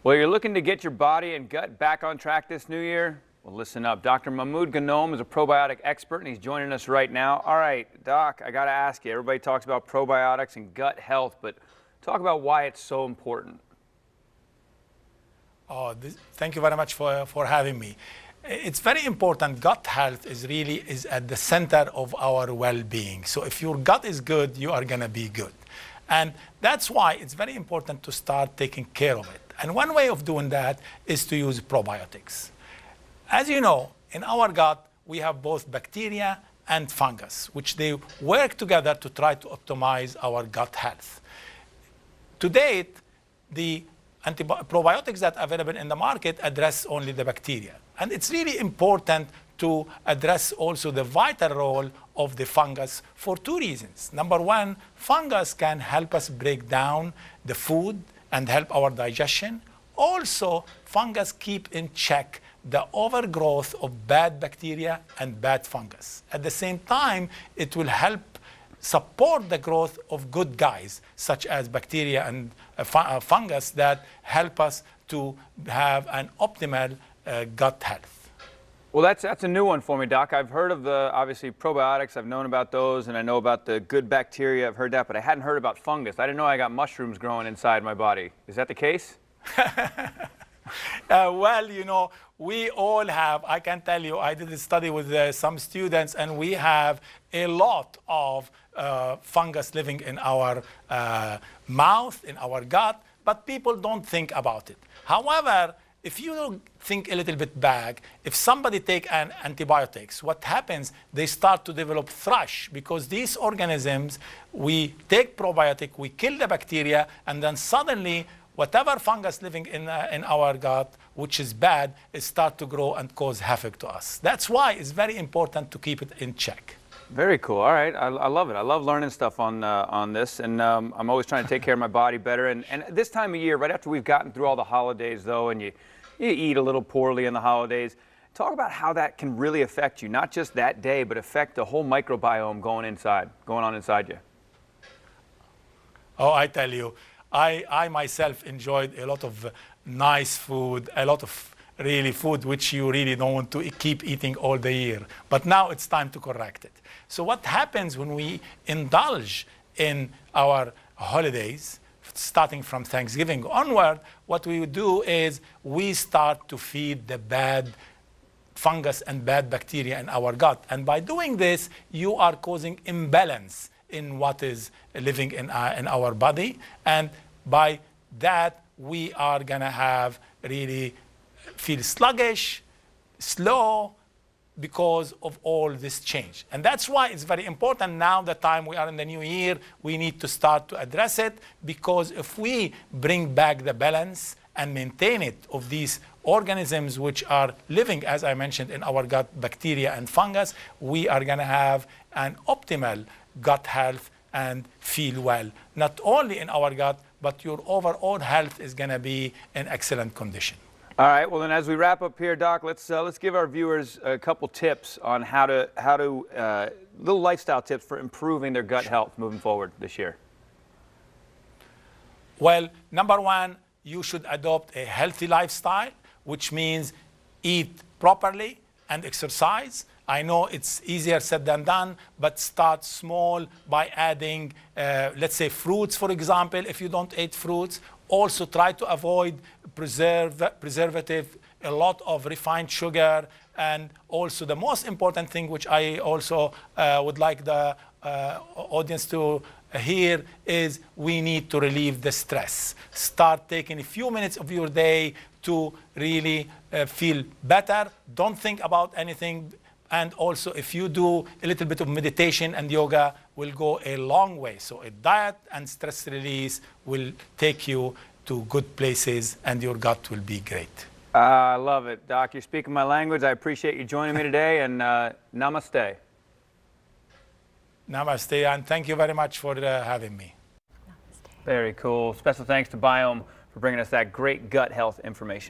Well, you're looking to get your body and gut back on track this new year? Well, listen up. Dr. Mahmoud Ghanom is a probiotic expert, and he's joining us right now. All right, Doc, I got to ask you. Everybody talks about probiotics and gut health, but talk about why it's so important. Thank you very much for having me. It's very important. Gut health is at the center of our well-being. So if your gut is good, you are going to be good. And that's why it's very important to start taking care of it. And one way of doing that is to use probiotics. As you know, in our gut, we have both bacteria and fungus, which they work together to try to optimize our gut health. To date, the probiotics that are available in the market address only the bacteria. And it's really important to address also the vital role of the fungus for two reasons. Number one, fungus can help us break down the food and help our digestion. Also, fungus keep in check the overgrowth of bad bacteria and bad fungus. At the same time, it will help support the growth of good guys, such as bacteria and fungus that help us to have an optimal gut health. Well, that's a new one for me, Doc. I've heard of obviously, probiotics. I've known about those, and I know about the good bacteria. I've heard that, but I hadn't heard about fungus. I didn't know I got mushrooms growing inside my body. Is that the case? Well, you know, we all have, I can tell you, I did a study with some students, and we have a lot of fungus living in our mouth, in our gut, but people don't think about it. However, if you think a little bit back, if somebody take an antibiotics, what happens, they start to develop thrush, because these organisms, we take probiotic, we kill the bacteria, and then suddenly whatever fungus living in our gut, which is bad, it start to grow and cause havoc to us. That's why it's very important to keep it in check. Very cool. All right. I love it. I love learning stuff on this, and I'm always trying to take care of my body better. And this time of year, right after we've gotten through all the holidays, though, and you eat a little poorly in the holidays, talk about how that can really affect you, not just that day, but affect the whole microbiome going on inside you. Oh, I tell you, I myself enjoyed a lot of nice food, a lot of really food which you really don't want to keep eating all the year. But now it's time to correct it. So what happens when we indulge in our holidays, starting from Thanksgiving onward, what we do is we start to feed the bad fungus and bad bacteria in our gut. And by doing this, you are causing imbalance in what is living in our body. And by that, we are going to have really feel sluggish, slow, because of all this change. And that's why it's very important now, the time we are in the new year, we need to start to address it, because if we bring back the balance and maintain it of these organisms which are living, as I mentioned, in our gut, bacteria and fungus, we are going to have an optimal gut health and feel well, not only in our gut, but your overall health is going to be in excellent condition. All right. Well, then, as we wrap up here, Doc, let's give our viewers a couple tips on how to little lifestyle tips for improving their gut health moving forward this year. Well, number one, you should adopt a healthy lifestyle, which means eat properly and exercise. I know it's easier said than done, but start small by adding, let's say, fruits, for example, if you don't eat fruits. Also try to avoid preservative, a lot of refined sugar, and also the most important thing, which I also would like the audience to hear, is we need to relieve the stress. Start taking a few minutes of your day to really feel better. Don't think about anything. And also, if you do a little bit of meditation and yoga, will go a long way. So a diet and stress release will take you to good places, and your gut will be great. I love it, Doc. You're speaking my language. I appreciate you joining me today, and namaste. Namaste, and thank you very much for having me. Namaste. Very cool. Special thanks to Biome for bringing us that great gut health information.